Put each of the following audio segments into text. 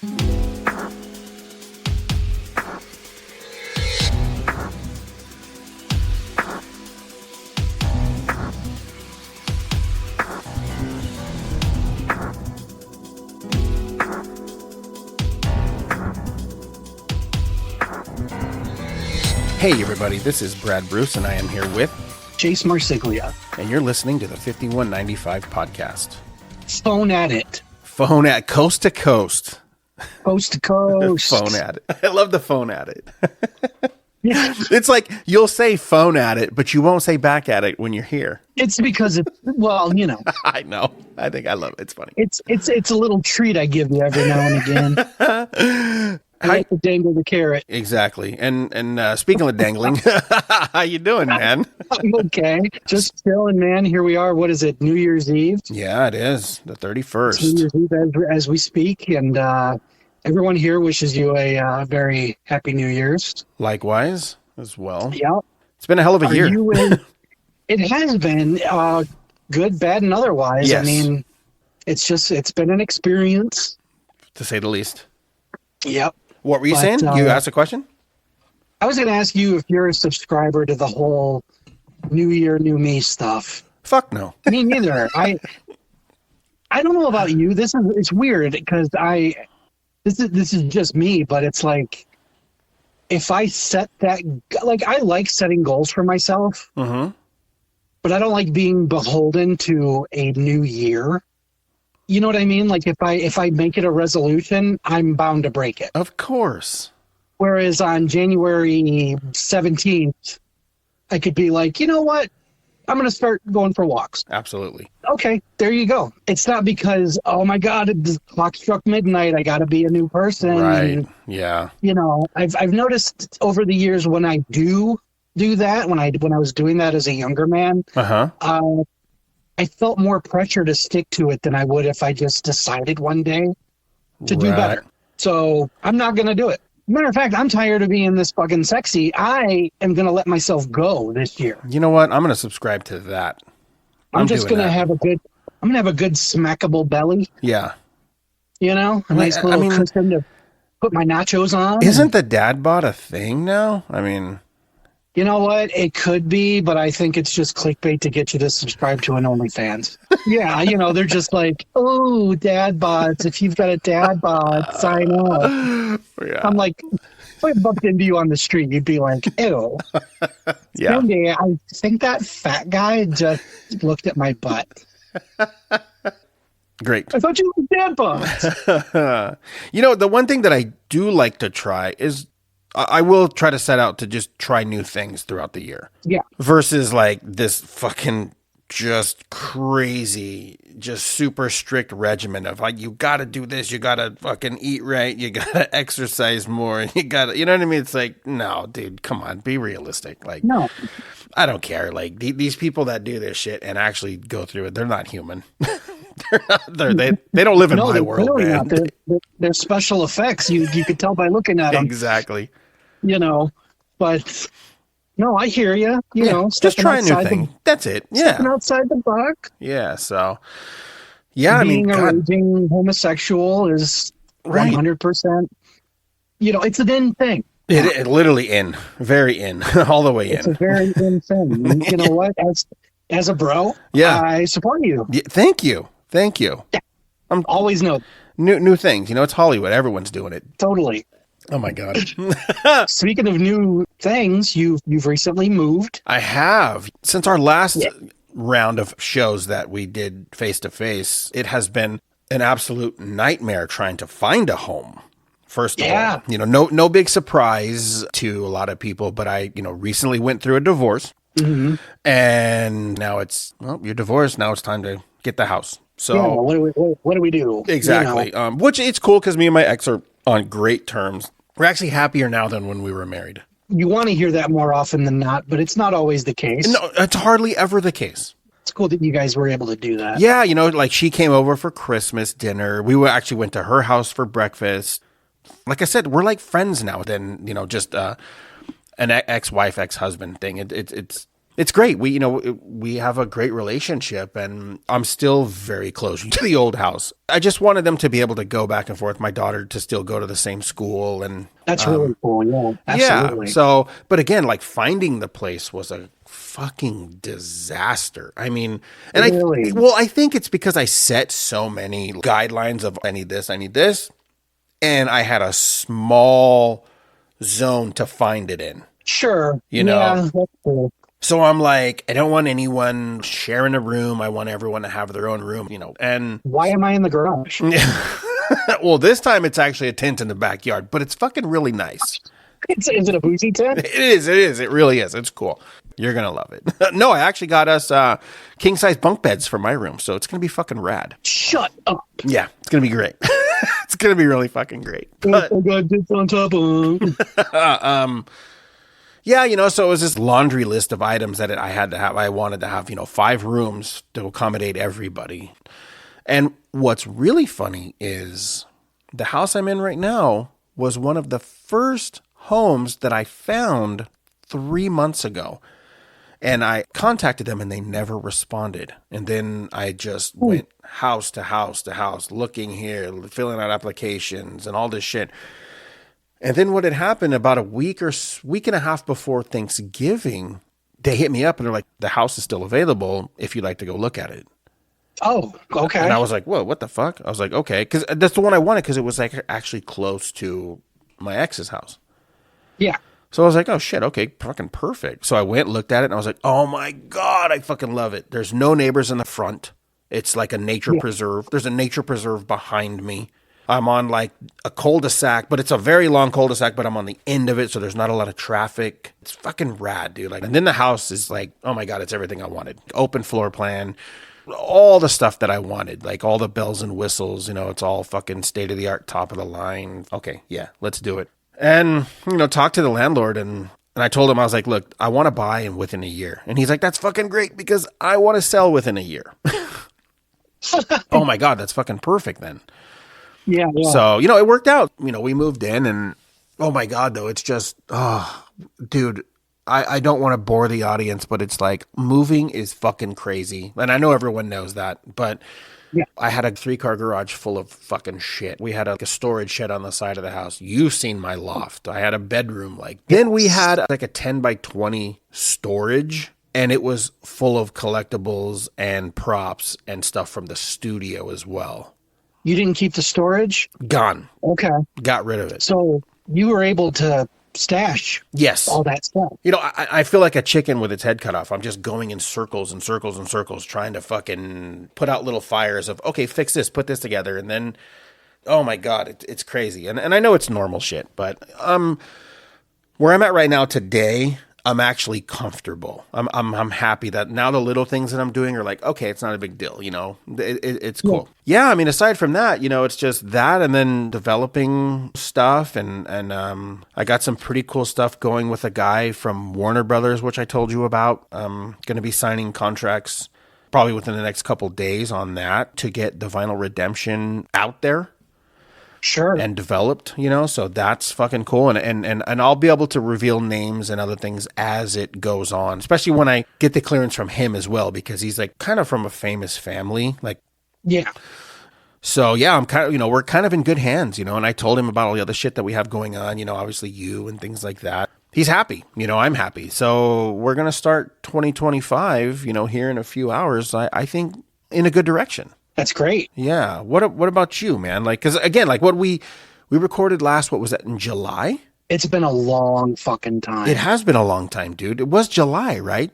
Hey everybody, this is Brad Bruce and I am here with Jase Marsiglia. And you're listening to the 5195 podcast. Phone at it. Phone at coast to coast. Coast to coast. Phone at it. I love the phone at it. Yeah. It's like you'll say phone at it, but you won't say back at it when you're here. It's because it's, well, you know. I know. I think I love it. It's funny. It's a little treat I give you every now and again. I like to dangle the carrot. Exactly. And speaking of dangling, how you doing, man? I'm okay. Just chilling, man. Here we are. What is it? New Year's Eve? Yeah, it is. The 31st. It's New Year's Eve as we speak. And everyone here wishes you a very happy New Year's. Likewise, as well. Yeah. It's been a hell of a year. It has been good, bad, and otherwise. Yes. I mean, it's been an experience. To say the least. Yep. What were you saying? You asked a question? I was going to ask you if you're a subscriber to the whole New Year, New Me stuff. Fuck no. Me neither. I don't know about you. It's weird because this is just me, but it's like if I set that, like I like setting goals for myself, but I don't like being beholden to a new year. You know what I mean? Like if I make it a resolution, I'm bound to break it. Of course. Whereas on January 17th, I could be like, you know what? I'm going to start going for walks. Absolutely. Okay, there you go. It's not because, oh my God, the clock struck midnight. I got to be a new person. Right. And, yeah. You know, I've noticed over the years when I do that, when I was doing that as a younger man, I felt more pressure to stick to it than I would if I just decided one day to do better. So I'm not going to do it. Matter of fact, I'm tired of being this fucking sexy. I am going to let myself go this year. You know what? I'm going to subscribe to that. I'm just going to have a good smackable belly. Yeah. You know, a nice little cushion to put my nachos on. Isn't the dad bod a thing now? I mean, you know what? It could be, but I think it's just clickbait to get you to subscribe to an OnlyFans. Yeah, you know, they're just like, oh, dad bods. If you've got a dad bod, sign up. Yeah. I'm like, if I bumped into you on the street, you'd be like, ew. Yeah. One day, I think that fat guy just looked at my butt. Great. I thought you were dad bods. You know, the one thing that I do like to try is I will try to set out to just try new things throughout the year. Yeah. Versus like this fucking just crazy, just super strict regimen of like, you got to do this. You got to fucking eat right. You got to exercise more. You got to, you know what I mean? It's like, no, dude, come on, be realistic. Like, no, I don't care. Like these people that do this shit and actually go through it, they're not human. They don't live in my world, man. They're special effects. You could tell by looking at them. Exactly. You know, but no, I hear you. You know, just try a new thing. That's it. Yeah, stepping outside the box. Yeah. So, yeah, being a raging homosexual is 100%. You know, it's an in thing. It literally in, very in, all the way in. It's a very in thing. You know what? As a bro, I support you. Yeah, thank you. Yeah. I'm always new things. You know, it's Hollywood. Everyone's doing it. Totally. Oh my God. Speaking of new things, you've recently moved. I have. Since our last round of shows that we did face to face, it has been an absolute nightmare trying to find a home. First of all, you know, no big surprise to a lot of people, but I, you know, recently went through a divorce. Mm-hmm. And now you're divorced. Now it's time to get the house. So what do we do? Exactly. You know? Which it's cool because me and my ex are on great terms. We're actually happier now than when we were married. You want to hear that more often than not, but it's not always the case. No, it's hardly ever the case. It's cool that you guys were able to do that. Yeah, you know, like she came over for Christmas dinner. We actually went to her house for breakfast. Like I said, we're like friends now than, you know, just an ex-wife, ex-husband thing. It's It's great. We have a great relationship, and I'm still very close to the old house. I just wanted them to be able to go back and forth. My daughter to still go to the same school, and that's really cool. Yeah, absolutely. Yeah. So, but again, like finding the place was a fucking disaster. I mean, and really? I think it's because I set so many guidelines of I need this, and I had a small zone to find it in. Sure. You know. Yeah, that's cool. So I'm like, I don't want anyone sharing a room. I want everyone to have their own room, and why am I in the garage? Well, this time it's actually a tent in the backyard, but it's fucking really nice. Is it a boozy tent? It is. It really is. It's cool. You're going to love it. No, I actually got us king size bunk beds for my room. So it's going to be fucking rad. Shut up. Yeah, it's going to be great. It's going to be really fucking great. But, I got this on top of. Yeah, so it was this laundry list of items that I had to have. I wanted to have, 5 rooms to accommodate everybody. And what's really funny is the house I'm in right now was one of the first homes that I found 3 months ago. And I contacted them and they never responded. And then I just went house to house to house, looking here, filling out applications and all this shit. And then what had happened about a week and a half before Thanksgiving, they hit me up and they're like, the house is still available if you'd like to go look at it. Oh, okay. And I was like, whoa, what the fuck? I was like, okay. Because that's the one I wanted because it was like actually close to my ex's house. Yeah. So I was like, oh shit, okay, fucking perfect. So I went, looked at it, and I was like, oh my God, I fucking love it. There's no neighbors in the front. It's like a nature preserve. There's a nature preserve behind me. I'm on like a cul-de-sac, but it's a very long cul-de-sac, but I'm on the end of it, so there's not a lot of traffic. It's fucking rad, dude. Like, and then the house is like, oh my God, it's everything I wanted. Open floor plan, all the stuff that I wanted, like all the bells and whistles, it's all fucking state-of-the-art, top of the line. Okay, yeah, let's do it. And, talk to the landlord and I told him, I was like, look, I want to buy within a year. And he's like, that's fucking great because I want to sell within a year. Oh my God, that's fucking perfect then. Yeah. So, it worked out. We moved in and oh my God, though, it's just, dude, I don't want to bore the audience, but it's like moving is fucking crazy. And I know everyone knows that, but yeah. I had a 3-car garage full of fucking shit. We had a storage shed on the side of the house. You've seen my loft. I had a bedroom Then we had like a 10 by 20 storage, and it was full of collectibles and props and stuff from the studio as well. You didn't keep the storage? Gone. Okay. Got rid of it. So you were able to stash all that stuff. I feel like a chicken with its head cut off. I'm just going in circles and circles and circles trying to fucking put out little fires of, okay, fix this, put this together. And then, oh my God, it's crazy. And I know it's normal shit, but where I'm at right now today, I'm actually comfortable. I'm happy that now the little things that I'm doing are like, okay, it's not a big deal, it's cool. Yeah, I mean, aside from that, it's just that and then developing stuff and I got some pretty cool stuff going with a guy from Warner Brothers, which I told you about. I'm going to be signing contracts probably within the next couple days on that to get the Vinyl Redemption out there. Sure. And developed, so that's fucking cool. And I'll be able to reveal names and other things as it goes on, especially when I get the clearance from him as well, because he's like kind of from a famous family. Like, yeah. So yeah, I'm kind of, we're kind of in good hands, and I told him about all the other shit that we have going on, obviously you and things like that. He's happy, I'm happy. So we're going to start 2025, here in a few hours, I think in a good direction. That's great. Yeah. What about you, man? Like, because again, like what we recorded last, what was that, in July? It's been a long fucking time. It has been a long time, dude. It was July, right?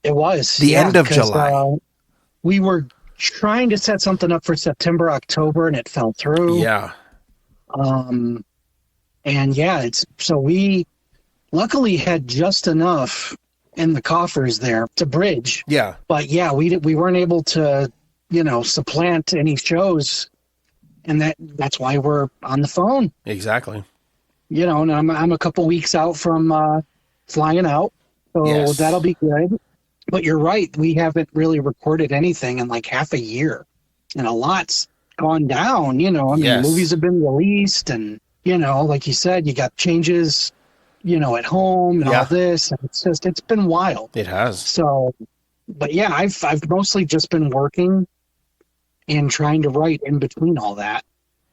It was. The end of July. We were trying to set something up for September, October, and it fell through. Yeah. And yeah, we luckily had just enough in the coffers there to bridge. Yeah. But yeah, we weren't able to supplant any shows, and that's why we're on the phone. Exactly. And I'm a couple weeks out from flying out, so that'll be good. But you're right, we haven't really recorded anything in like half a year, and a lot's gone down. Movies have been released, and like you said, you got changes, at home and all this. And it's been wild. It has. So, but yeah, I've mostly just been working and trying to write in between all that,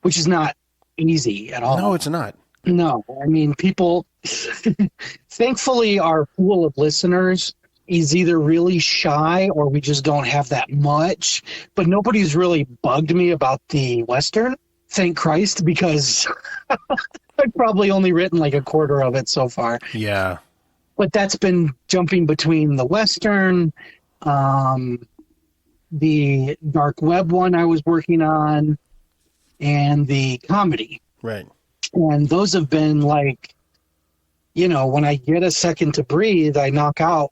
which is not easy at all. No, it's not. No, I mean, people, thankfully, our pool of listeners is either really shy or we just don't have that much. But nobody's really bugged me about the Western, thank Christ, because I've probably only written like a quarter of it so far. Yeah. But that's been jumping between the Western, the dark web one I was working on, and the comedy. Right. And those have been like, when I get a second to breathe, I knock out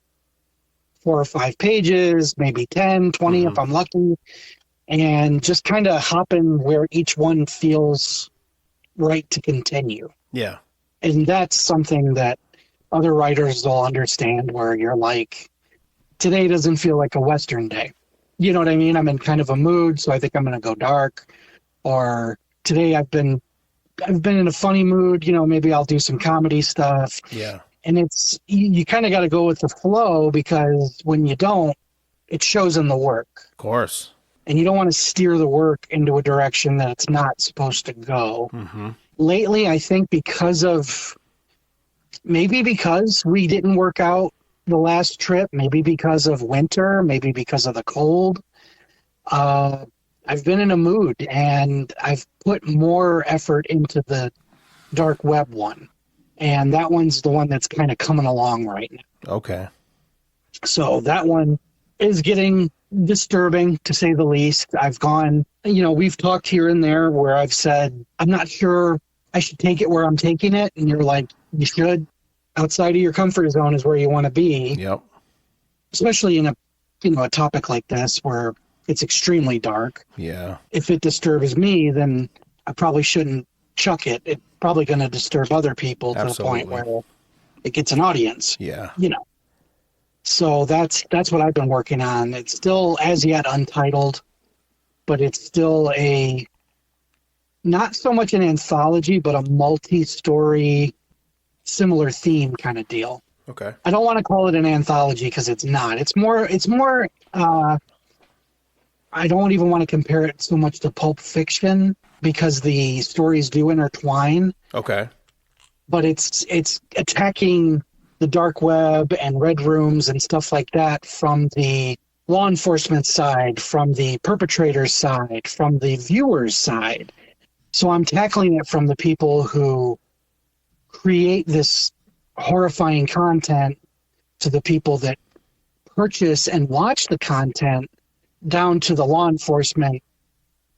4 or 5 pages, maybe 10, 20 if I'm lucky, and just kind of hopping where each one feels right to continue. Yeah. And that's something that other writers will understand, where you're like, today doesn't feel like a Western day. You know what I mean? I'm in kind of a mood, so I think I'm going to go dark. Or today I've been in a funny mood, maybe I'll do some comedy stuff. Yeah. And it's, you kind of got to go with the flow, because when you don't, it shows in the work. Of course. And you don't want to steer the work into a direction that it's not supposed to go. Mm-hmm. Lately, I think because we didn't work out the last trip, maybe because of winter, maybe because of the cold, I've been in a mood, and I've put more effort into the dark web one. And that one's the one that's kind of coming along right now. Okay. So that one is getting disturbing, to say the least. I've gone, we've talked here and there where I've said, I'm not sure I should take it where I'm taking it. And you're like, you should. Outside of your comfort zone is where you want to be. Yep. Especially in a topic like this where it's extremely dark. Yeah. If it disturbs me, then I probably shouldn't chuck it. It's probably going to disturb other people to the point where it gets an audience. Yeah. So that's what I've been working on. It's still as yet untitled, but it's still not so much an anthology, but a multi-story, similar theme kind of deal. Okay. I don't want to call it an anthology because it's not. It's more I don't even want to compare it so much to Pulp Fiction, because the stories do intertwine. Okay. But it's attacking the dark web and red rooms and stuff like that from the law enforcement side, from the perpetrator's side, from the viewer's side. So I'm tackling it from the people who create this horrifying content to the people that purchase and watch the content, down to the law enforcement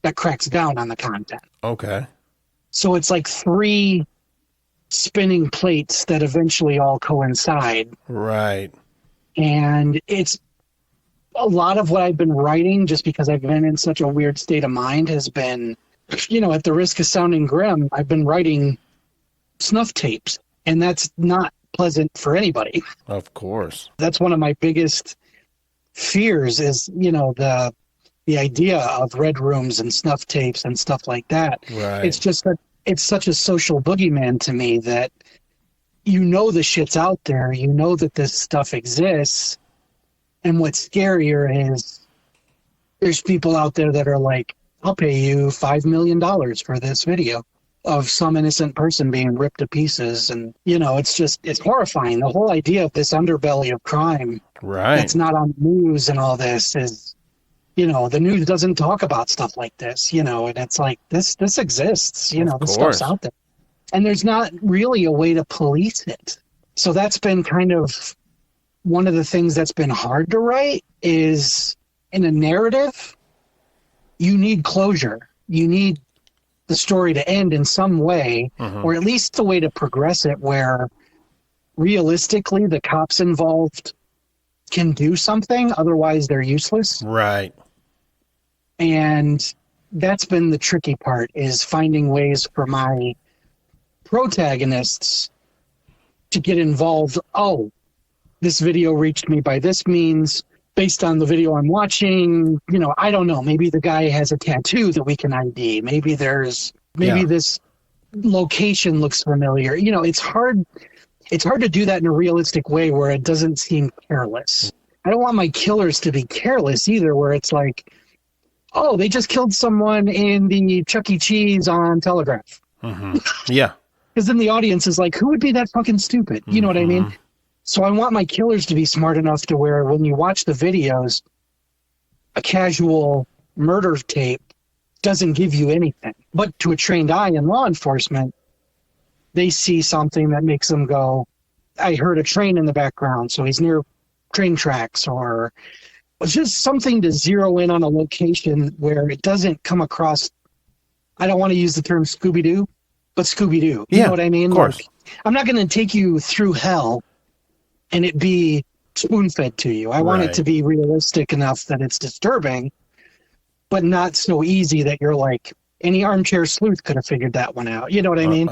that cracks down on the content. Okay. So it's like 3 spinning plates that eventually all coincide. Right. And it's a lot of what I've been writing, just because I've been in such a weird state of mind, has been, at the risk of sounding grim, I've been writing snuff tapes, and that's not pleasant for anybody. Of course. That's one of my biggest fears is, the idea of red rooms and snuff tapes and stuff like that. Right. It's just that it's such a social boogeyman to me that the shit's out there, that this stuff exists. And what's scarier is there's people out there that are like, I'll pay you $5 million for this video of some innocent person being ripped to pieces. And, it's horrifying. The whole idea of this underbelly of crime that's not on the news and all this is, the news doesn't talk about stuff like this, and it's like, this exists, this stuff's out there. And there's not really a way to police it. So that's been kind of one of the things that's been hard to write is, in a narrative, you need closure. You need the story to end in some way, or at least a way to progress it where realistically the cops involved can do something, otherwise they're useless. Right. And that's been the tricky part, is finding ways for my protagonists to get involved. Oh, this video reached me by this means, based on the video I'm watching. I don't know, maybe the guy has a tattoo that we can ID. Maybe this location looks familiar. It's hard it's hard to do that in a realistic way where it doesn't seem careless. I don't want my killers to be careless either, where it's like, oh, they just killed someone in the Chuck E. Cheese on Telegraph. Mm-hmm. Yeah. Because then the audience is like, who would be that fucking stupid? You know what I mean? So I want my killers to be smart enough to where when you watch the videos, a casual murder tape doesn't give you anything. But to a trained eye in law enforcement, they see something that makes them go, I heard a train in the background, so he's near train tracks, or it's just something to zero in on a location where it doesn't come across, I don't want to use the term Scooby-Doo, but Scooby-Doo. You know what I mean? Of course. Like, I'm not going to take you through hell and it be spoon-fed to you. I want it to be realistic enough that it's disturbing, but not so easy that you're like, any armchair sleuth could have figured that one out. You know what I mean?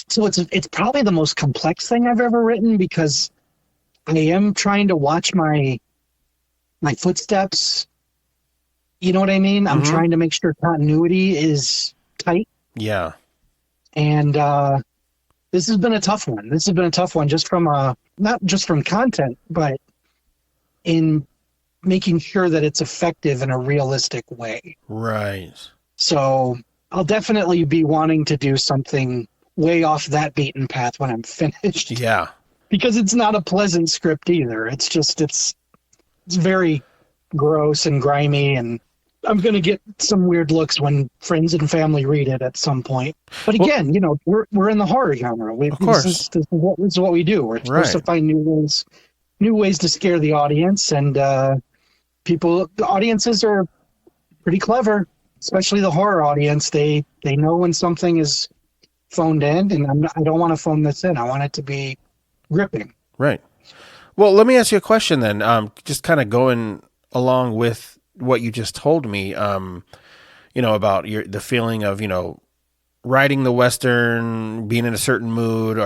So it's probably the most complex thing I've ever written, because I am trying to watch my footsteps. You know what I mean? I'm trying to make sure continuity is tight. Yeah. And this has been a tough one. This has been a tough one just from not just from content, but in making sure that it's effective in a realistic way. Right. So I'll definitely be wanting to do something way off that beaten path when I'm finished. Yeah. Because it's not a pleasant script either. It's just, it's very gross and grimy, and I'm going to get some weird looks when friends and family read it at some point. But again, you know, we're in the horror genre. Of course. This is what we do. We're supposed to find new ways to scare the audience, and the audiences are pretty clever, especially the horror audience. They know when something is phoned in, and I don't want to phone this in. I want it to be gripping. Right. Well, let me ask you a question then. Just kind of going along with what you just told me, you know, about the feeling of, you know, writing the Western, being in a certain mood,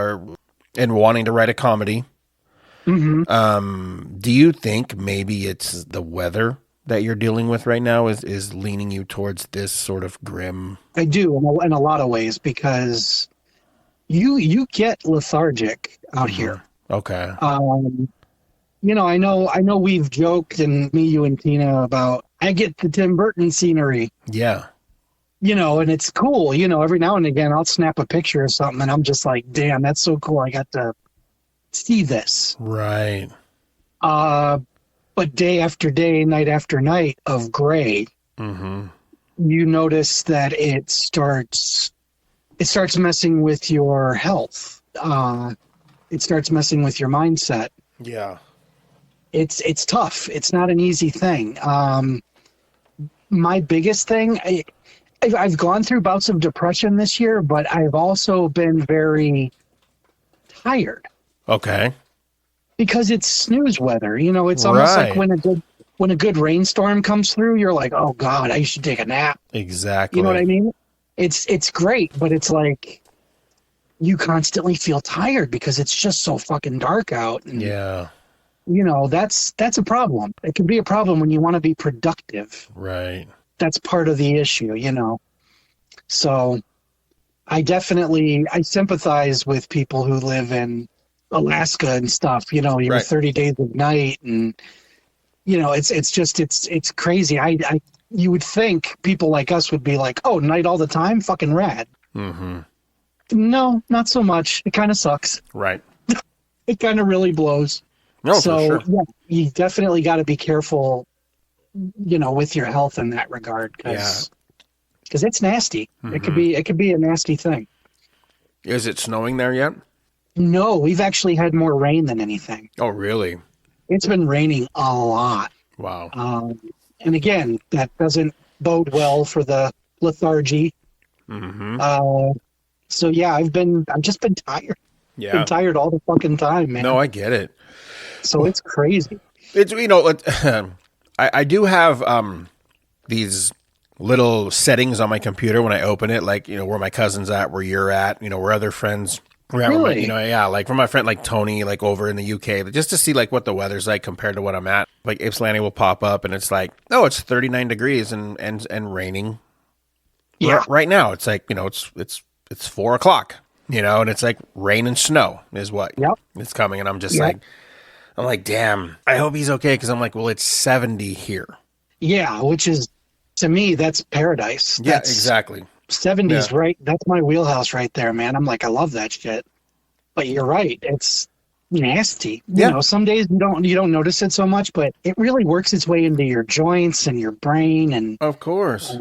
and wanting to write a comedy. Do you think maybe it's the weather that you're dealing with right now is leaning you towards this sort of grim? I do, in a lot of ways, because you get lethargic out here. Okay. You know, I know we've joked, and me, you, and Tina, about, I get the Tim Burton scenery. Yeah. You know, and it's cool. You know, every now and again, I'll snap a picture of something, and I'm just like, damn, that's so cool. I got to see this. Right. But day after day, night after night of gray, you notice that it starts messing with your health. It starts messing with your mindset. Yeah. It's tough. It's not an easy thing. My biggest thing, I've gone through bouts of depression this year, but I've also been very tired. Okay. Because it's snooze weather. You know, it's almost like when a good rainstorm comes through, you're like, oh God, I should take a nap. Exactly. You know what I mean? It's great, but it's like you constantly feel tired because it's just so fucking dark out. And, you know, that's a problem. It can be a problem when you want to be productive. Right. That's part of the issue, you know. So I sympathize with people who live in Alaska and stuff, you know, your 30 days of night, and you know, it's crazy. You would think people like us would be like, oh, night all the time, fucking rad. No, not so much. It kind of sucks. Right. It kind of really blows. No, so for sure. Yeah, you definitely got to be careful, you know, with your health in that regard, because it's nasty. It could be a nasty thing. Is it snowing there yet? No, we've actually had more rain than anything. Oh, really? It's been raining a lot. Wow. And again, that doesn't bode well for the lethargy. So yeah, I've just been tired. Yeah. Been tired all the fucking time, man. No, I get it. So it's crazy. It's, you know, I do have these little settings on my computer when I open it, like, you know, where my cousin's at, where you're at, you know, where other friends are at. Really? You know, like for my friend like Tony, like over in the UK, just to see like what the weather's like compared to what I'm at. Like Ypsilanti will pop up and it's like, oh, it's 39 degrees and raining. Yeah. Right now, it's like, you know, it's 4 o'clock. and it's like rain and snow is what Yep. is coming. And I'm just I'm like, damn, I hope he's okay. Cause I'm like, well, it's 70 here. Yeah. Which is, to me, that's paradise. Yeah, That's exactly. 70s, right? That's my wheelhouse right there, man. I'm like, I love that shit. But you're right. It's nasty. Some days you don't notice it so much, but it really works its way into your joints and your brain. And of course,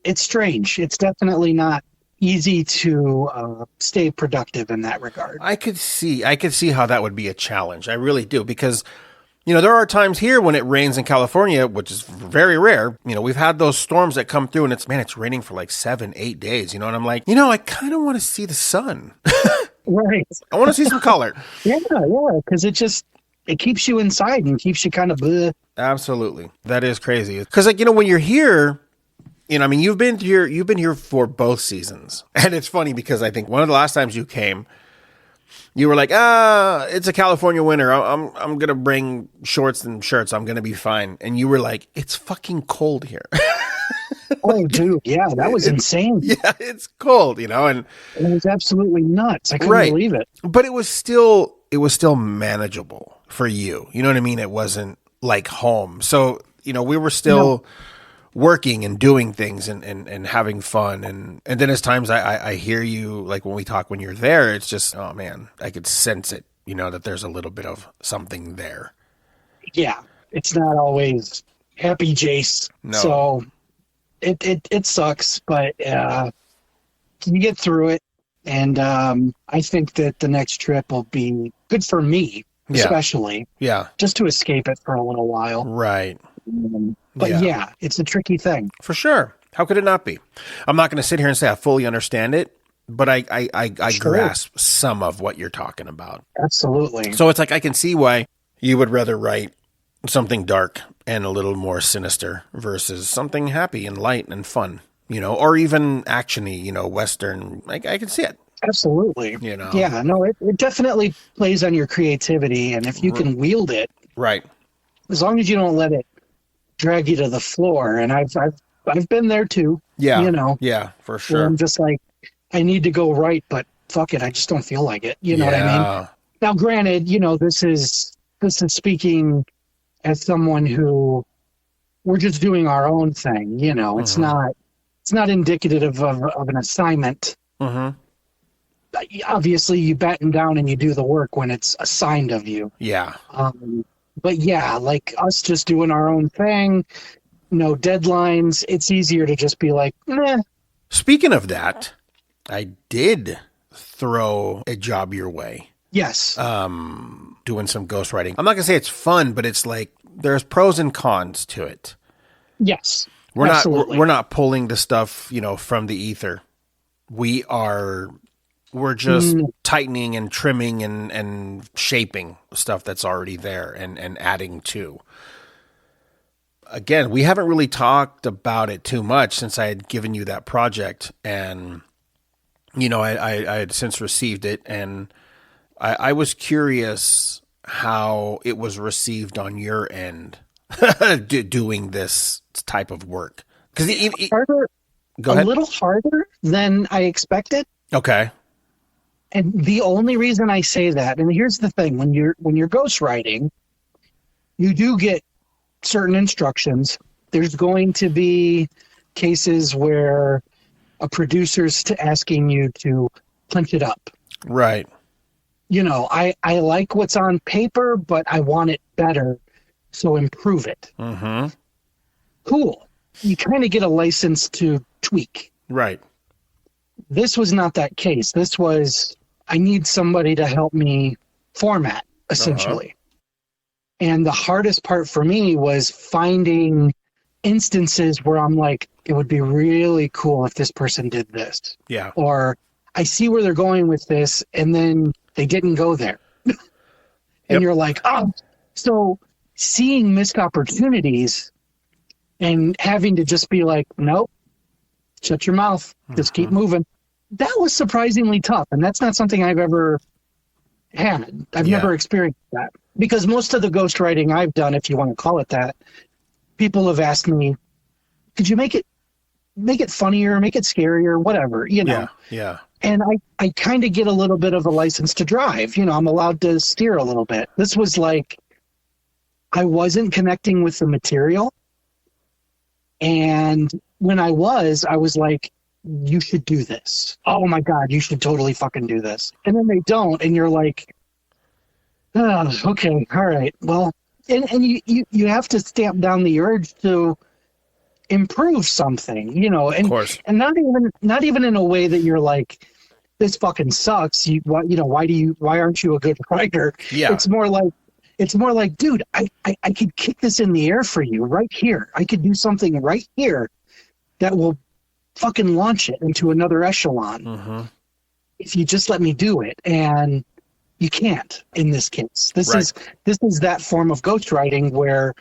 it's strange. It's definitely not easy to stay productive in that regard. I could see how that would be a challenge. I really do, because there are times here when it rains in California, which is very rare. We've had those storms that come through and it's raining for like 7-8 days, and I'm like, I kind of want to see the sun. Right. I want to see some color. Yeah, because it keeps you inside and keeps you kind of bleh. Absolutely. That is crazy. Because when you're here, you've been here for both seasons. And it's funny because I think one of the last times you came, you were like, it's a California winter. I'm going to bring shorts and shirts. I'm going to be fine. And you were like, it's fucking cold here. Oh, dude. Yeah, that was insane. Yeah, it's cold, and it was absolutely nuts. I couldn't believe it. But it was still manageable for you. You know what I mean? It wasn't like home. So, we were still working and doing things and having fun. And then as times I hear you, like when we talk, when you're there, it's just, oh man, I could sense it, that there's a little bit of something there. Yeah. It's not always happy Jase. No. So it sucks, but you get through it. And I think that the next trip will be good for me, especially. Yeah. Just to escape it for a little while. Right. But yeah, it's a tricky thing. For sure. How could it not be? I'm not going to sit here and say I fully understand it, but I grasp some of what you're talking about. Absolutely. So it's like I can see why you would rather write something dark and a little more sinister versus something happy and light and fun, or even actiony, Western. I can see it. Absolutely. Yeah, no, it definitely plays on your creativity. And if you can wield it, right, as long as you don't let it drag you to the floor. And I've been there too. Yeah. Yeah, for sure. I'm just like, I need to go right, but fuck it. I just don't feel like it. You know what I mean? Now, granted, this is speaking as someone who we're just doing our own thing. It's not indicative of an assignment. Mm-hmm. Obviously, you batten down and you do the work when it's assigned of you. Yeah. But yeah, like us just doing our own thing, no deadlines. It's easier to just be like, meh. Speaking of that, I did throw a job your way. Yes. Doing some ghostwriting. I'm not gonna say it's fun, but it's like there's pros and cons to it. Yes. We're not pulling the stuff, from the ether. We're just tightening and trimming and shaping stuff that's already there and adding to. Again, we haven't really talked about it too much since I had given you that project, and I had since received it, and I was curious how it was received on your end doing this type of work. Because a little harder than I expected. Okay. And the only reason I say that, and here's the thing, when you're ghostwriting, you do get certain instructions. There's going to be cases where a producer's asking you to punch it up. Right. I like what's on paper, but I want it better, so improve it. Mm-hmm. Cool. You kind of get a license to tweak. Right. This was not that case. This was, I need somebody to help me format, essentially. And the hardest part for me was finding instances where I'm like, it would be really cool if this person did this. Yeah. Or I see where they're going with this, and then they didn't go there. And you're like, oh. So seeing missed opportunities and having to just be like, nope, shut your mouth, just keep moving. That was surprisingly tough. And that's not something I've ever had. I've never experienced that. Because most of the ghostwriting I've done, if you want to call it that, people have asked me, could you make it make it funnier, make it scarier, whatever, you know. Yeah. And I kind of get a little bit of a license to drive. You know, I'm allowed to steer a little bit. This was like, I wasn't connecting with the material. And when I was like, you should do this. Oh my God, you should totally fucking do this. And then they don't. And you're like, oh, okay, all right. Well, and you have to stamp down the urge to improve something, you know, and, of course. and not even in a way that you're like, this fucking sucks. Why aren't you a good writer? Yeah. It's more like, dude, I could kick this in the air for you right here. I could do something right here that will fucking launch it into another echelon. If you just let me do it. And you can't in this case. This is that form of ghostwriting where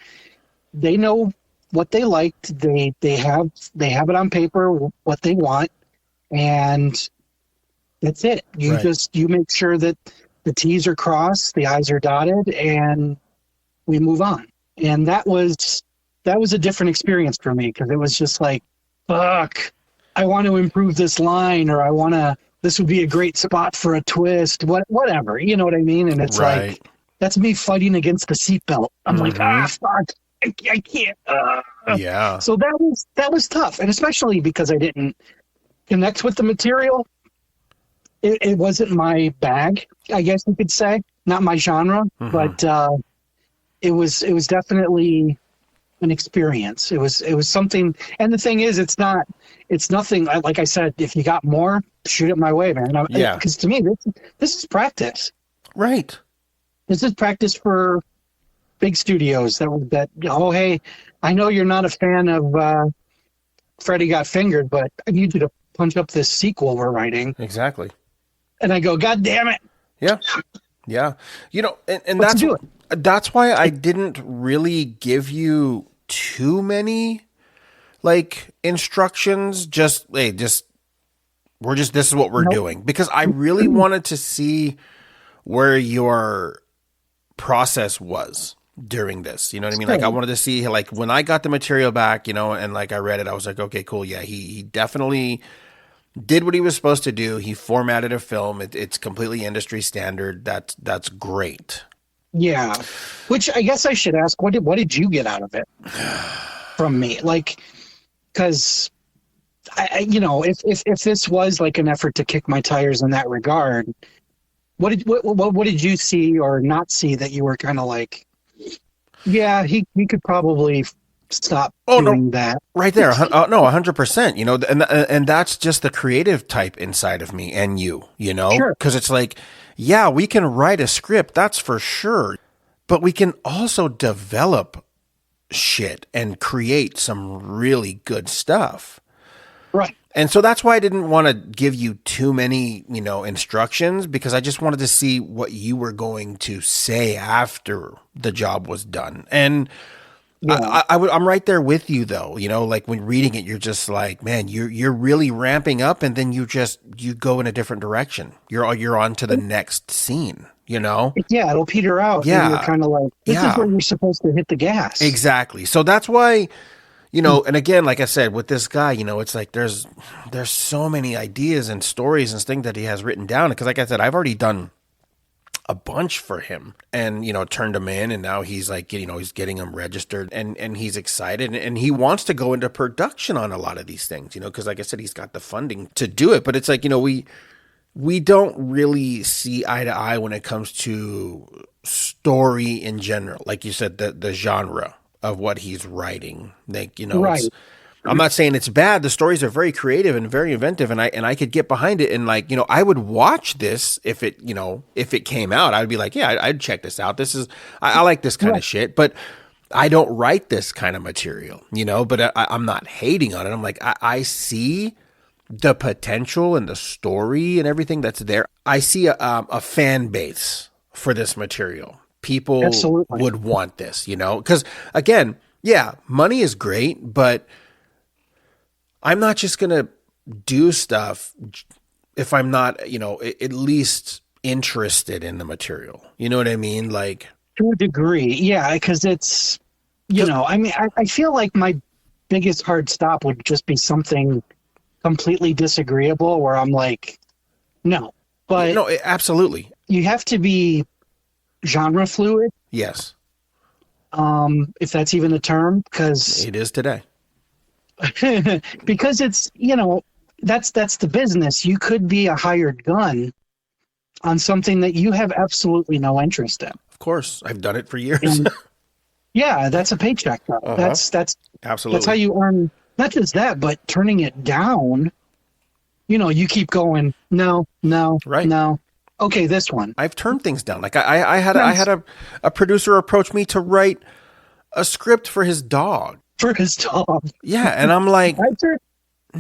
they know what they liked. They have it on paper, what they want, and that's it. You make sure that the T's are crossed, the I's are dotted, and we move on. And that was a different experience for me, because it was just like, fuck, I want to improve this line, or this would be a great spot for a twist, whatever, you know what I mean? And it's like, that's me fighting against the seatbelt. I'm like, fuck, I can't. Yeah. So that was tough, and especially because I didn't connect with the material. It wasn't my bag, I guess you could say, not my genre, but it was definitely an experience. It was something. And the thing is, it's nothing. Like I said, if you got more, shoot it my way, man. Yeah. Because to me, this is practice. Right. This is practice for big studios that. Oh, hey, I know you're not a fan of Freddy Got Fingered, but I need you to punch up this sequel we're writing. Exactly. And I go, God damn it. Yeah. Yeah. You know, and Let's that's why I didn't really give you too many like instructions. This is what we're doing, because I really wanted to see where your process was during this. You know what I mean? Like, I wanted to see, like, when I got the material back, you know, and like I read it, I was like, okay, cool. Yeah. He definitely did what he was supposed to do. He formatted a film. It's completely industry standard. That's great. Yeah. Which I guess I should ask, what did you get out of it from me? Like, because if this was like an effort to kick my tires in that regard, what did you see or not see that you were kind of like, yeah, he could probably stop doing that right there. No, 100%, you know, and that's just the creative type inside of me and you know, because it's like, yeah, we can write a script, that's for sure, but we can also develop shit and create some really good stuff. Right. And so that's why I didn't want to give you too many, you know, instructions, because I just wanted to see what you were going to say after the job was done. And yeah. I'm right there with you, though. You know, like when reading it, you're just like, man, you're really ramping up, and then you go in a different direction. You're on to the next scene. You know, yeah, it'll peter out. Yeah, and you're kind of like, this is where you're supposed to hit the gas. Exactly. So that's why, you know, and again, like I said, with this guy, you know, it's like there's so many ideas and stories and things that he has written down. Because, like I said, I've already done a bunch for him, and, you know, turned him in, and now he's like, you know, he's getting them registered, and he's excited, and he wants to go into production on a lot of these things, you know, because like I said, he's got the funding to do it. But it's like, you know, we don't really see eye to eye when it comes to story in general. Like you said, the genre of what he's writing, like, you know, right. I'm not saying it's bad. The stories are very creative and very inventive, and I could get behind it. And, like, you know, I would watch this if it came out. I'd be like, yeah, I'd check this out. I like this kind of shit, but I don't write this kind of material, you know. But I'm not hating on it. I'm like, I see the potential and the story and everything that's there. I see a fan base for this material. People would want this, you know, because again, yeah, money is great, but I'm not just going to do stuff if I'm not, you know, at least interested in the material. You know what I mean? Like, to a degree. Yeah. Because it's, you know, I mean, I feel like my biggest hard stop would just be something completely disagreeable where I'm like, no. But no, absolutely. You have to be genre fluid. Yes. If that's even a term, because it is today. because it's, that's the business. You could be a hired gun on something that you have absolutely no interest in. Of course, I've done it for years. And, yeah, that's a paycheck. Though. That's absolutely, that's how you earn. Not just that, but turning it down. You keep going. No, right? No. Okay, this one. I've turned things down. Like I had a producer approach me to write a script for his dog. For his dog. Yeah, and I'm like,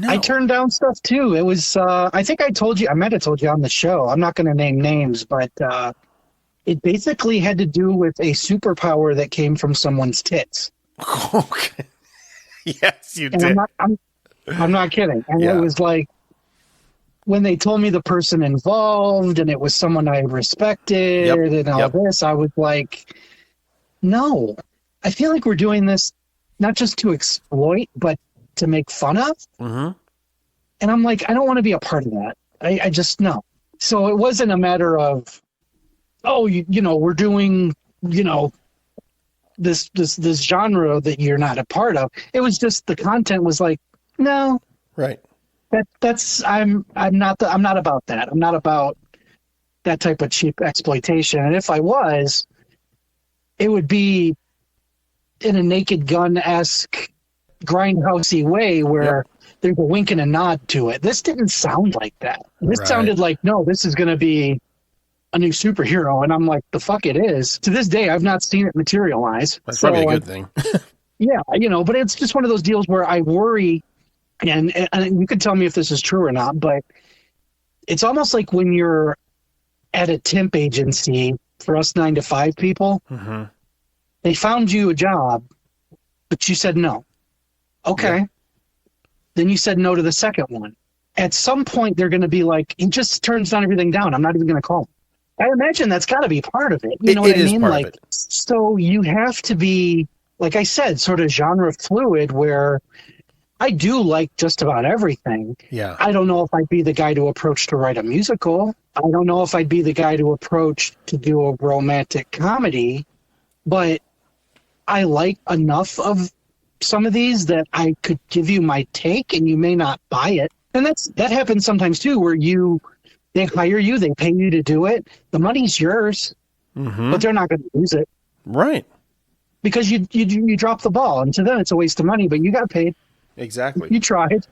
I turned down stuff too. It was, I think I might have told you on the show. I'm not going to name names, but it basically had to do with a superpower that came from someone's tits. Okay. Yes, you and did. I'm not kidding. And It was like, when they told me the person involved and it was someone I respected and all this, I was like, no, I feel like we're doing this not just to exploit, but to make fun of. Mm-hmm. And I'm like, I don't want to be a part of that. I just, no. So it wasn't a matter of, we're doing, this genre that you're not a part of. It was just the content was like, no. Right. I'm not about that. I'm not about that type of cheap exploitation. And if I was, it would be in a Naked Gun-esque grindhousey way where there's a wink and a nod to it. This didn't sound like that. This sounded like, no, this is going to be a new superhero. And I'm like, the fuck it is. To this day, I've not seen it materialize. That's probably a good thing. Yeah, but it's just one of those deals where I worry. And you can tell me if this is true or not, but it's almost like when you're at a temp agency for us 9-to-5 people, they found you a job, but you said no. Okay. Yeah. Then you said no to the second one. At some point, they're going to be like, he just turns everything down. I'm not even going to call him. I imagine that's got to be part of it. You know what I mean? Part of it. So you have to be, like I said, sort of genre fluid where I do like just about everything. Yeah. I don't know if I'd be the guy to approach to write a musical. I don't know if I'd be the guy to approach to do a romantic comedy, but I like enough of some of these that I could give you my take and you may not buy it. And that happens sometimes too, where they hire you, they pay you to do it. The money's yours, but they're not going to use it. Right. Because you drop the ball, and to them it's a waste of money, but you got paid. Exactly. You tried,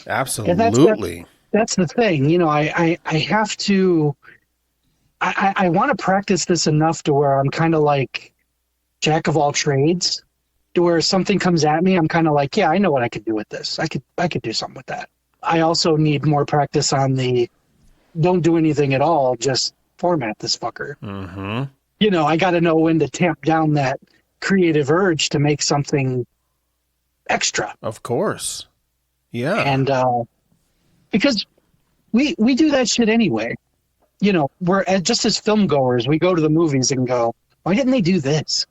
Absolutely. That's the thing. I have to, I want to practice this enough to where I'm kind of like jack of all trades, to where something comes at me, I'm kind of like, yeah, I know what I could do with this. I could do something with that. I also need more practice on the don't do anything at all, just format this fucker. Mm-hmm. I got to know when to tamp down that creative urge to make something extra. Of course. Yeah. And because we do that shit anyway. We're just as film goers, we go to the movies and go, why didn't they do this?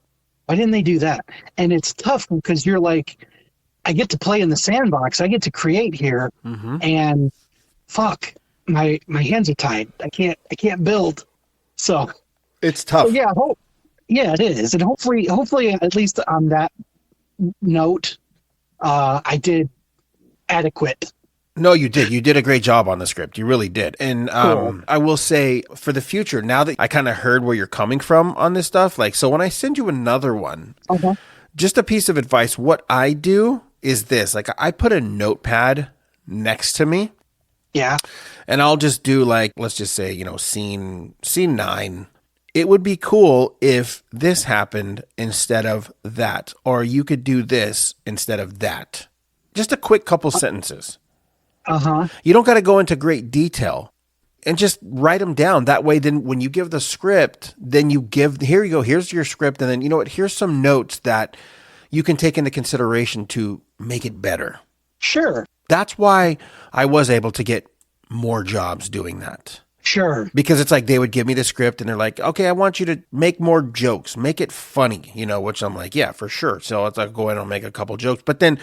Why didn't they do that? And it's tough because you're like, I get to play in the sandbox. I get to create here, and fuck, my hands are tied. I can't build. So it's tough. So yeah, it is. And hopefully, at least on that note, I did adequate. No, you did. You did a great job on the script. You really did. And Cool. I will say, for the future, now that I kind of heard where you're coming from on this stuff, like, so when I send you another one, just a piece of advice, what I do is this. Like, I put a notepad next to me. Yeah. And I'll just do, like, let's just say, scene 9. It would be cool if this happened instead of that, or you could do this instead of that. Just a quick couple sentences. You don't got to go into great detail, and just write them down. That way, then when you give the script, then you give, here you go, here's your script. And then, you know what, here's some notes that you can take into consideration to make it better. Sure. That's why I was able to get more jobs doing that. Sure. Because it's like they would give me the script and they're like, okay, I want you to make more jokes, make it funny, which I'm like, yeah, for sure. So it's like go in and make a couple jokes. But then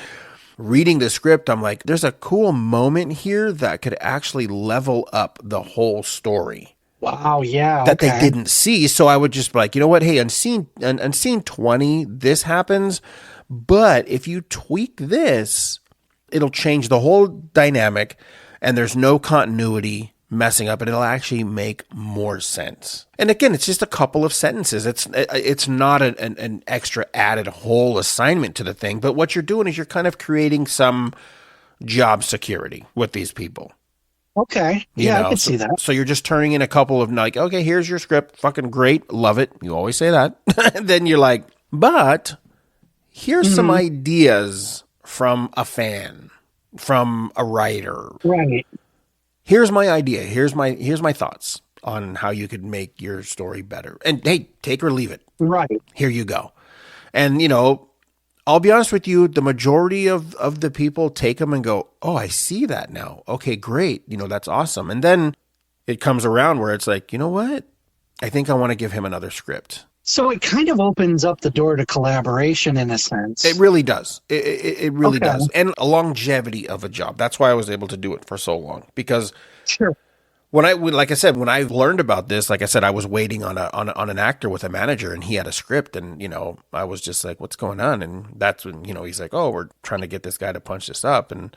reading the script, I'm like, there's a cool moment here that could actually level up the whole story. Wow, yeah. That they didn't see. So I would just be like, you know what? Hey, on scene 20, this happens. But if you tweak this, it'll change the whole dynamic and there's no continuity messing up and it'll actually make more sense. And again, it's just a couple of sentences. It's not an extra added whole assignment to the thing. But what you're doing is you're kind of creating some job security with these people. Okay. Yeah, I can see that. So you're just turning in a couple of like, okay, here's your script. Fucking great. Love it. You always say that. Then you're like, but here's some ideas from a fan, from a writer. Right. Here's my idea. Here's my thoughts on how you could make your story better. And hey, take or leave it. Right. Here you go. And I'll be honest with you, the majority of the people take them and go, oh, I see that now. Okay, great. That's awesome. And then it comes around where it's like, you know what? I think I want to give him another script. So it kind of opens up the door to collaboration in a sense. It really does. It really does. And a longevity of a job. That's why I was able to do it for so long. Because sure. When I learned about this, like I said, I was waiting on an actor with a manager, and he had a script, and I was just like, "What's going on?" And that's when he's like, "Oh, we're trying to get this guy to punch this up," and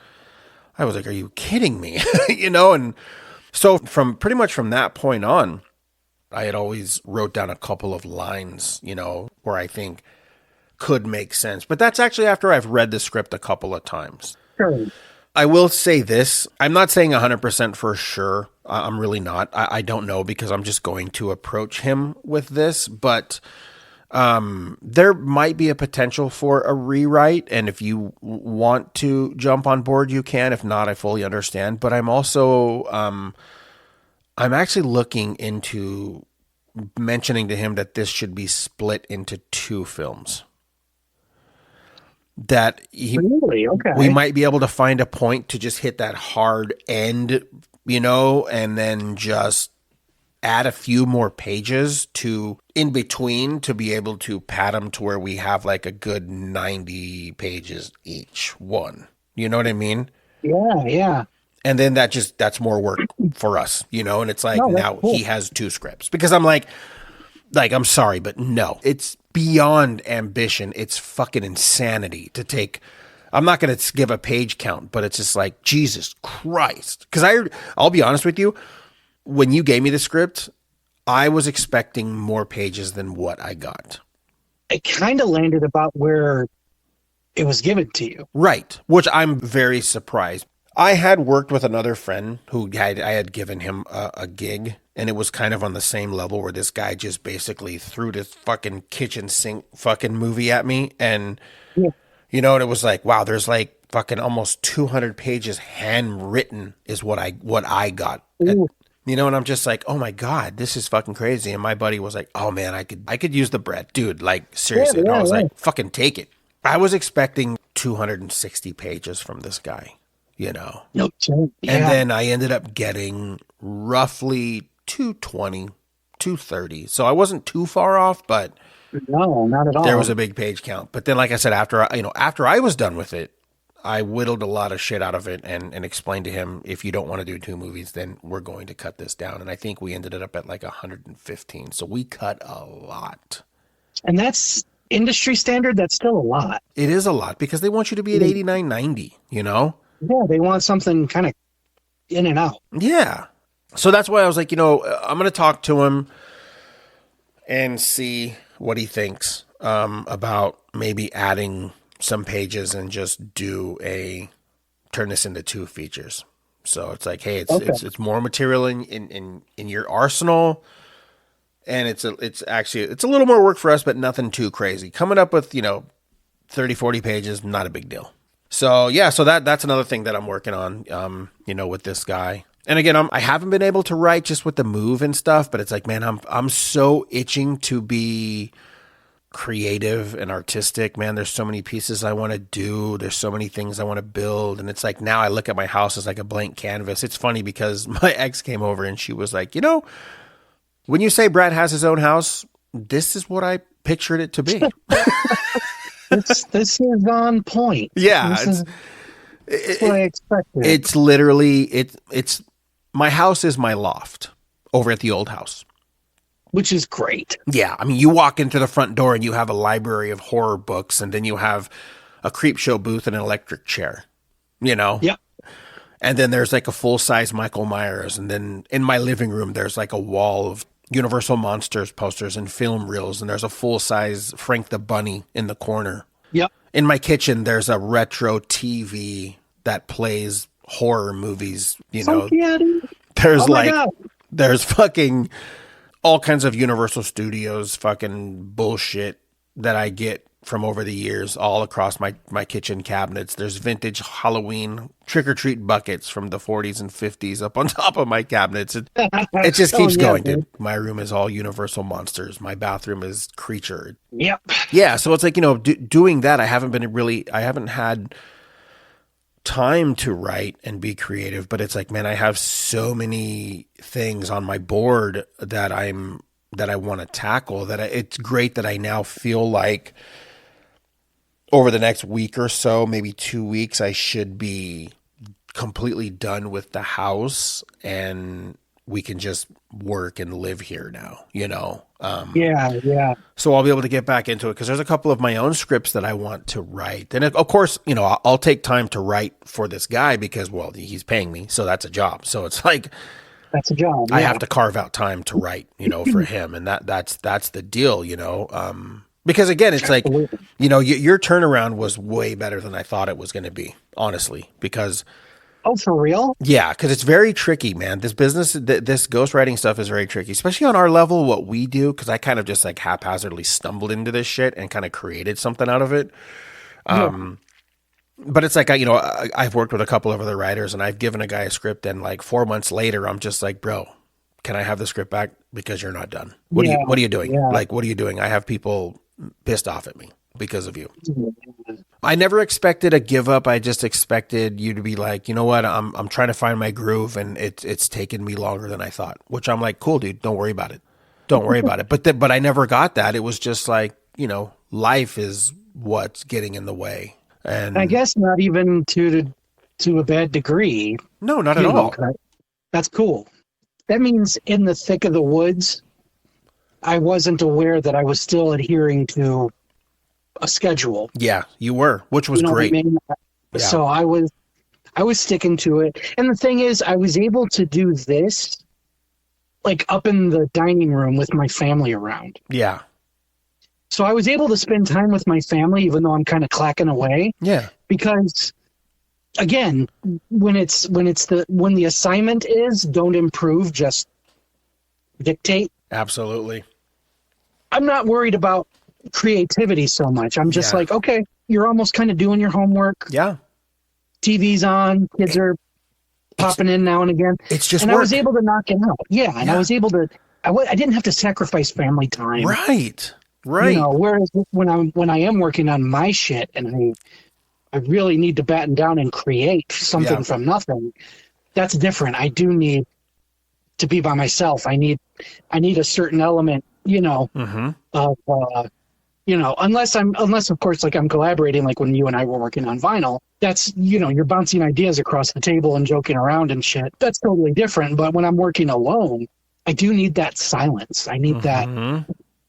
I was like, "Are you kidding me?" And so pretty much from that point on, I had always wrote down a couple of lines, where I think could make sense, but that's actually after I've read the script a couple of times. Sure. I will say this. I'm not saying 100% for sure. I'm really not. I don't know because I'm just going to approach him with this. But there might be a potential for a rewrite. And if you want to jump on board, you can. If not, I fully understand. But I'm also, I'm actually looking into mentioning to him that this should be split into 2 films. That we might be able to find a point to just hit that hard end, and then just add a few more pages to in between to be able to pad them to where we have like a good 90 pages each one. You know what I mean? Yeah, yeah. And then that's more work for us, and it's like now cool. He has 2 scripts because I'm like, I'm sorry, but no, it's beyond ambition. It's fucking insanity to take. I'm not going to give a page count, but it's just like, Jesus Christ. Because I'll be honest with you, when you gave me the script, I was expecting more pages than what I got. It kind of landed about where it was given to you. Right, which I'm very surprised. I had worked with another friend I had given him a gig, and it was kind of on the same level where this guy just basically threw this fucking kitchen sink fucking movie at me. And, and it was like, wow, there's like fucking almost 200 pages handwritten is what I got. And, and I'm just like, oh my God, this is fucking crazy. And my buddy was like, oh man, I could use the bread. Dude, like seriously. And I was like, fucking take it. I was expecting 260 pages from this guy. No joke. Yeah. And then I ended up getting roughly 220, 230. So I wasn't too far off, but no, not at all. There was a big page count. But then, like I said, after I was done with it, I whittled a lot of shit out of it and explained to him, if you don't want to do 2 movies, then we're going to cut this down. And I think we ended it up at like 115. So we cut a lot. And that's industry standard. That's still a lot. It is a lot because they want you to be at 89, 90, Yeah, they want something kind of in and out. Yeah. So that's why I was like, I'm going to talk to him and see what he thinks about maybe adding some pages and just turn this into 2 features. So it's like, hey, it's more material in your arsenal, and it's a little more work for us, but nothing too crazy. Coming up with 30, 40 pages, not a big deal. So yeah, so that's another thing that I'm working on, with this guy. And again, I haven't been able to write just with the move and stuff, but it's like, man, I'm so itching to be creative and artistic, man. There's so many pieces I want to do. There's so many things I want to build. And it's like, now I look at my house as like a blank canvas. It's funny because my ex came over and she was like, when you say Brad has his own house, this is what I pictured it to be. This is on point. Yeah. That's what I expected. It's literally, it's my house is my loft over at the old house. Which is great. Yeah. I mean, you walk into the front door and you have a library of horror books, and then you have a creep show booth and an electric chair, Yep. And then there's like a full-size Michael Myers. And then in my living room, there's like a wall of Universal Monsters posters and film reels. And there's a full-size Frank the Bunny in the corner. Yep. In my kitchen, there's a retro TV that plays horror movies, There's there's fucking all kinds of Universal Studios fucking bullshit that I get from over the years all across my kitchen cabinets. There's vintage Halloween trick-or-treat buckets from the 40s and 50s up on top of my cabinets. It just keeps going, dude. My room is all Universal Monsters. My bathroom is Creature. Yep. Yeah, so it's like, doing that, I haven't had time to write and be creative, but it's like, man, I have so many things on my board that I want to tackle that it's great that I now feel like over the next week or so, maybe 2 weeks, I should be completely done with the house and we can just work and live here now, Yeah. So I'll be able to get back into it because there's a couple of my own scripts that I want to write. And of course, I'll take time to write for this guy because, well, he's paying me. So that's a job. So it's like, that's a job. Yeah. I have to carve out time to write, for him. And that's the deal, because again, it's like, your turnaround was way better than I thought it was going to be, honestly, because oh, for real? Yeah, because it's very tricky, man. This business, this ghostwriting stuff is very tricky, especially on our level, what we do, because I kind of just like haphazardly stumbled into this shit and kind of created something out of it. But it's like, I've worked with a couple of other writers and I've given a guy a script and like 4 months later, I'm just like, bro, can I have the script back? Because you're not done. What are you doing? Yeah. Like, what are you doing? I have people pissed off at me because of you. I never expected a give up. I just expected you to be like, you know what? I'm trying to find my groove and it's taken me longer than I thought, which I'm like, cool, dude. Don't worry about it. Don't worry about it. But I never got that. It was just like, life is what's getting in the way. And I guess not even to a bad degree. No, not at all. That's cool. That means in the thick of the woods, I wasn't aware that I was still adhering to a schedule. Yeah, you were, which was great. What I mean? Yeah. So I was sticking to it. And the thing is, I was able to do this like up in the dining room with my family around. Yeah. So I was able to spend time with my family, even though I'm kind of clacking away. Yeah. Because again, when the assignment is don't improve, just dictate. Absolutely. I'm not worried about creativity so much. I'm just like, okay, you're almost kind of doing your homework. Yeah. TV's on, kids are popping in now and again. It's just and work. I was able to knock it out. Yeah, and I was able to. I didn't have to sacrifice family time. Right. Whereas when I am working on my shit and I really need to batten down and create something from nothing, that's different. I do need to be by myself. I need a certain element, of unless of course like I'm collaborating, like when you and I were working on vinyl, that's you're bouncing ideas across the table and joking around and shit. That's totally different. But when I'm working alone, I do need that silence. I need that.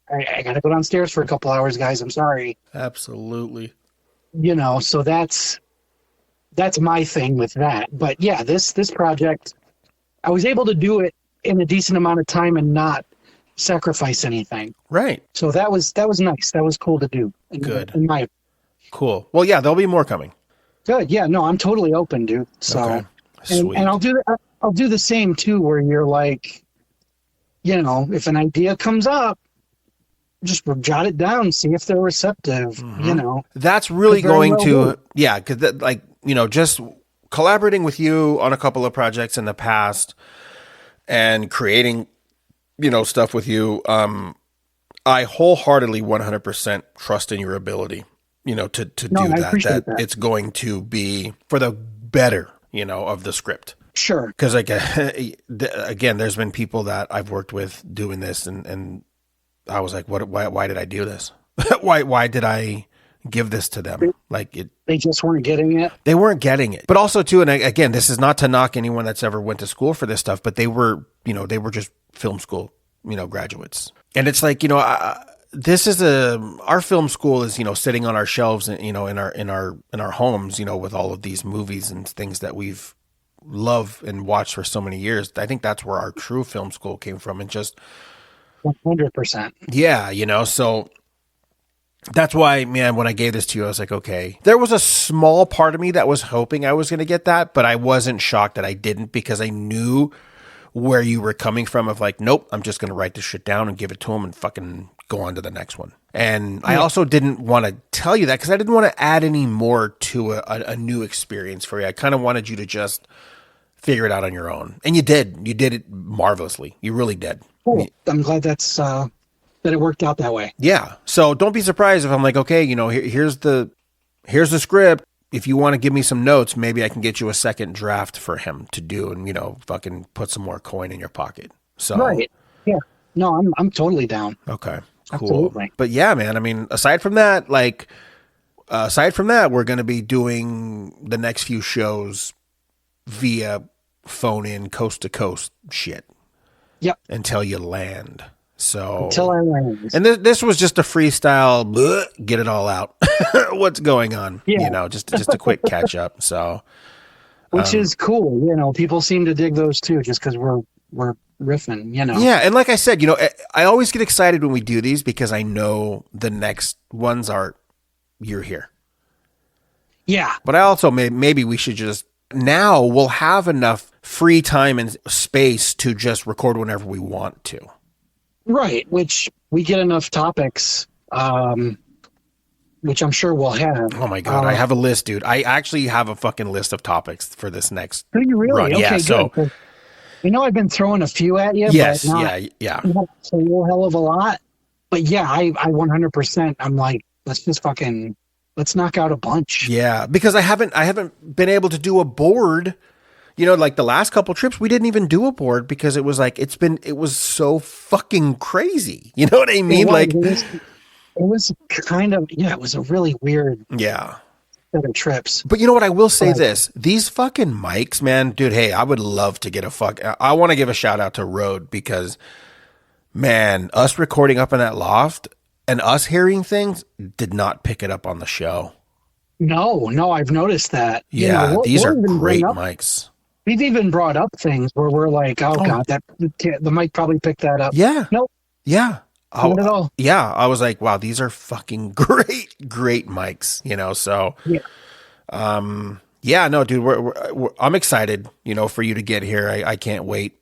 I got to go downstairs for a couple hours, guys. I'm sorry. Absolutely. So that's my thing with that. But yeah, this project, I was able to do it in a decent amount of time and not sacrifice anything. Right. So that was nice. That was cool to do. Good. Cool. Well, yeah, there'll be more coming. Good. Yeah. No, I'm totally open, dude. So, okay. Sweet. And I'll do the same too, where you're like, if an idea comes up, just jot it down, see if they're receptive. That's really going to, because just collaborating with you on a couple of projects in the past and creating, stuff with you. I wholeheartedly 100% trust in your ability, to do that. It's going to be for the better, of the script. Sure. Because again, there's been people that I've worked with doing this, and I was like, why did I do this? why did I give this to them? They just weren't getting it. They weren't getting it. But also too, and again, this is not to knock anyone that's ever went to school for this stuff, but they were just film school, graduates. And it's like, this is our film school is, sitting on our shelves and, in our homes, with all of these movies and things that we've loved and watched for so many years. I think that's where our true film school came from, and just 100%. Yeah. So that's why, man, when I gave this to you, I was like, okay, there was a small part of me that was hoping I was going to get that, but I wasn't shocked that I didn't, because I knew where you were coming from of like, nope, I'm just going to write this shit down and give it to him and fucking go on to the next one. And I also didn't want to tell you that because I didn't want to add any more to a new experience for you. I kind of wanted you to just figure it out on your own. And you did. You did it marvelously. You really did. Cool. I'm glad that it worked out that way. Yeah. So don't be surprised if I'm like, okay, here's the script. If you want to give me some notes, maybe I can get you a second draft for him to do and, fucking put some more coin in your pocket. So right. Yeah. No, I'm totally down. Okay. Cool. Absolutely. But yeah, man, I mean, aside from that, we're going to be doing the next few shows via phone in, coast to coast shit. Yep. Until you land. So until I land. And this was just a freestyle, get it all out. What's going on? Yeah. Just a quick catch up. So, which is cool. People seem to dig those too, just because we're riffing. Yeah, and like I said, I always get excited when we do these because I know the next ones you're here. Yeah. But I also maybe we should just now we'll have enough free time and space to just record whenever we want to. Right, which we get enough topics, which I'm sure we'll have. Oh my God, I have a list, dude. I actually have a fucking list of topics for this next Do you really? run. Okay, yeah, good. so I've been throwing a few at you. yes, but yeah. Not a whole hell of a lot. But yeah, I 100%. I'm like, let's knock out a bunch. Yeah, because I haven't been able to do a board. Like the last couple trips, we didn't even do a board because it was like, it was so fucking crazy. You know what I mean? It was kind of, it was a really weird set of trips. But you know what? I will say this, these fucking mics, man, dude, hey, I would love to get I want to give a shout out to Rode because, man, us recording up in that loft and us hearing things did not pick it up on the show. No, I've noticed that. Yeah, these are great mics. We've even brought up things where we're like, oh God, that the mic probably picked that up. Yeah. Nope. Yeah. Not at all. Yeah. I was like, wow, these are fucking great mics, so. Yeah. Yeah, no, dude, I'm excited, for you to get here. I can't wait.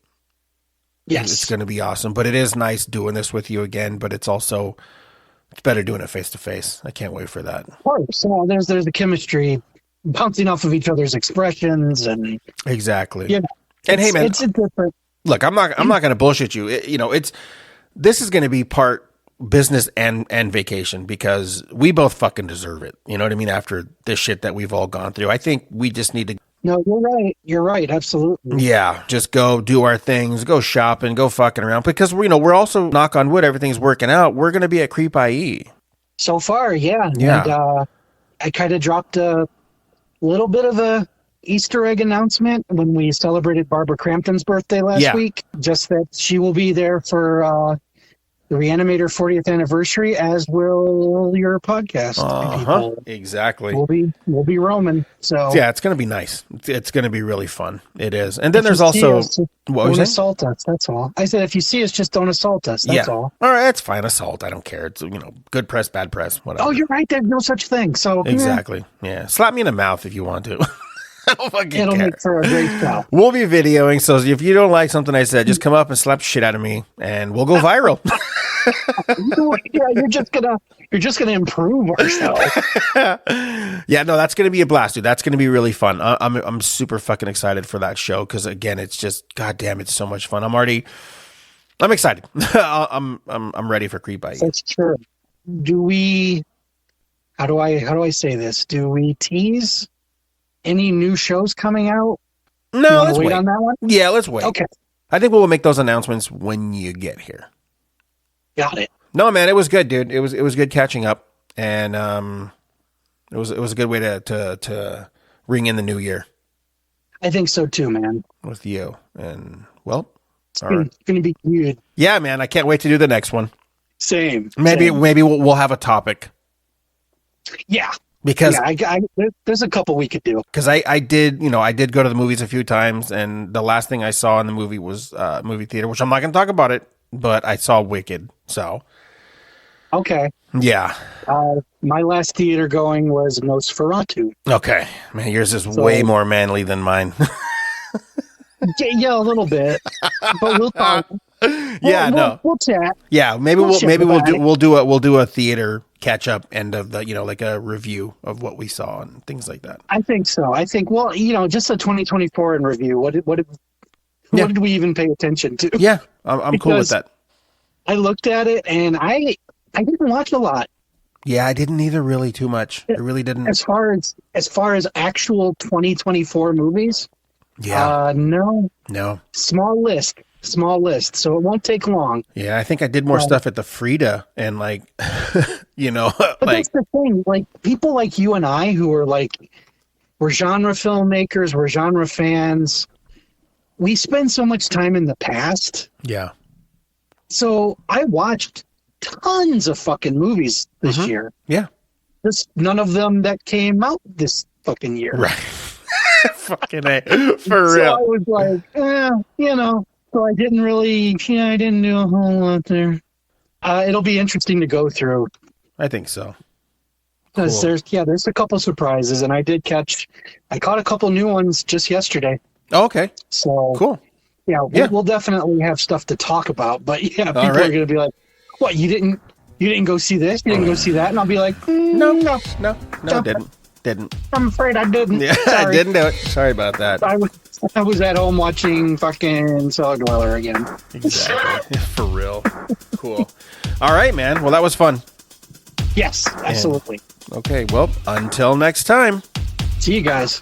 Yes. It's going to be awesome, but it is nice doing this with you again, but it's better doing it face to face. I can't wait for that. Of course. So there's the chemistry bouncing off of each other's expressions and exactly. And hey, man, it's a different. Look, I'm not going to bullshit you. This is going to be part business and vacation because we both fucking deserve it. You know what I mean? After this shit that we've all gone through, I think we just need to. No, you're right. Absolutely. Yeah. Just go do our things, go shopping, go fucking around because we're also, knock on wood, everything's working out. We're going to be at Creep IE. So far. Yeah. Yeah. And, I kind of dropped a little bit of a Easter egg announcement when we celebrated Barbara Crampton's birthday last week. Just that she will be there for the Reanimator 40th anniversary, as will your podcast. People. Exactly. We'll be roaming. So yeah, it's gonna be nice. It's gonna be really fun. It is. And then there's also don't assault us. That's all. I said if you see us, just don't assault us. That's all. All right, that's fine. Assault. I don't care. It's good press, bad press, whatever. Oh, you're right. There's no such thing. So exactly. Yeah. Slap me in the mouth if you want to. I don't fucking It'll care. make for a great show. We'll be videoing, so if you don't like something I said, just come up and slap shit out of me, and we'll go viral. Yeah, you're just gonna improve ourselves. Yeah, no, that's gonna be a blast, dude. That's gonna be really fun. I'm super fucking excited for that show because again, it's just goddamn, it's so much fun. I'm already I'm excited. I'm ready for Creed by You. That's true. Do we? How do I say this? Do we tease any new shows coming out? No, let's wait on that one. Yeah, let's wait. Okay. I think we'll make those announcements when you get here. Got it. No, man, it was good, dude. It was good catching up, and it was a good way to ring in the new year. I think so too, man. With you, and well, it's gonna be good. Yeah, man, I can't wait to do the next one. Same. Maybe we'll have a topic. Yeah. Because there's a couple we could do. Because I did go to the movies a few times, and the last thing I saw in the movie was movie theater, which I'm not going to talk about it, but I saw Wicked. So, okay, yeah. My last theater going was Nosferatu. Okay, man, yours is way more manly than mine. Yeah, a little bit, but we'll talk. We'll chat. Yeah, we'll do a theater catch up end of the like a review of what we saw and things like that. I think so. I think just a 2024 in review. What did we even pay attention to? Yeah, I'm cool with that. I looked at it and I didn't watch a lot. Yeah, I didn't either. Really, too much. I really didn't. As far as actual 2024 movies. Yeah. No. Small list, so it won't take long. Yeah, I think I did more stuff at the Frida and but that's the thing. Like people like you and I who are we're genre filmmakers, we're genre fans. We spend so much time in the past. Yeah. So I watched tons of fucking movies this year. Yeah. Just none of them that came out this fucking year. Right. Fucking A. For real. So I was like, so I didn't really, I didn't do a whole lot there. It'll be interesting to go through. I think so. Because there's a couple surprises, and I caught a couple new ones just yesterday. Oh, okay. So cool. Yeah, we'll definitely have stuff to talk about. But people are going to be like, "What? You didn't go see this? You didn't go see that?" And I'll be like, No, didn't. I'm afraid I didn't. Yeah, I didn't do it. Sorry about that. I was at home watching fucking Cellar Dweller again. Exactly. For real. Cool. All right, man. Well, that was fun. Yes, absolutely. Okay. Well, until next time. See you guys.